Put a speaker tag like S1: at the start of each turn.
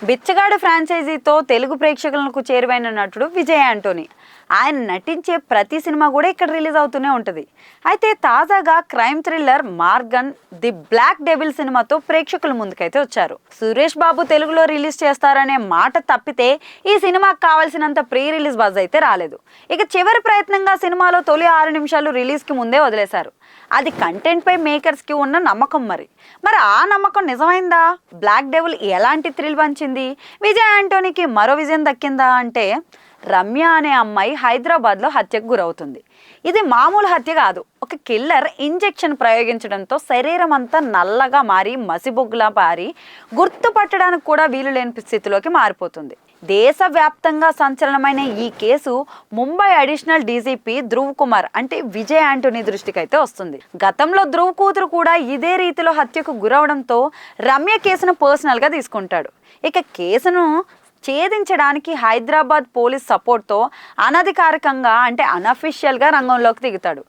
S1: బిచ్చగాడు ఫ్రాంచైజీతో తెలుగు ప్రేక్షకులకు చేరువైన నటుడు విజయ్ యాంటోనీ. ఆయన నటించే ప్రతి సినిమా కూడా ఇక్కడ రిలీజ్ అవుతూనే ఉంటుంది. అయితే తాజాగా crime thriller Maargan the black devil సినిమాతో ప్రేక్షకుల ముందుకైతే వచ్చారు. సురేష్ బాబు తెలుగులో రిలీజ్ చేస్తారనే మాట తప్పితే ఈ సినిమాకు కావాల్సినంత ప్రీ రిలీజ్ బజ్ అయితే రాలేదు. ఇక చివరి ప్రయత్నంగా సినిమాలో తొలి 6 నిమిషాలు రిలీజ్కి ముందే వదిలేశారు. అది కంటెంట్ పై మేకర్స్ కి ఉన్న నమ్మకం. మరి ఆ నమ్మకం నిజమైందా? బ్లాక్ డెవిల్ ఎలాంటి థ్రిల్ పంచింది? విజయ్ యాంటోనీకి మరో విజయం దక్కిందా అంటే, రమ్య అనే అమ్మాయి హైదరాబాద్లో హత్యకు గురవుతుంది. ఇది మామూలు హత్య కాదు. ఒక కిల్లర్ ఇంజెక్షన్ ప్రయోగించడంతో శరీరం అంతా నల్లగా మారి మసిబొగ్గులా పారి గుర్తుపట్టడానికి కూడా వీలు లేని స్థితిలోకి మారిపోతుంది. దేశవ్యాప్తంగా సంచలనమైన ఈ case Mumbai additional DGP Dhruv Kumar అంటే విజయ్ యాంటోనీ దృష్టికి అయితే వస్తుంది. గతంలో ధ్రువ్ కూతురు కూడా ఇదే రీతిలో హత్యకు గురవడంతో రమ్య కేసును పర్సనల్గా తీసుకుంటాడు. ఇక కేసును ఛేదించడానికి హైదరాబాద్ పోలీస్ సపోర్ట్తో అనధికారికంగా అంటే అనఫిషియల్గా రంగంలోకి దిగుతాడు.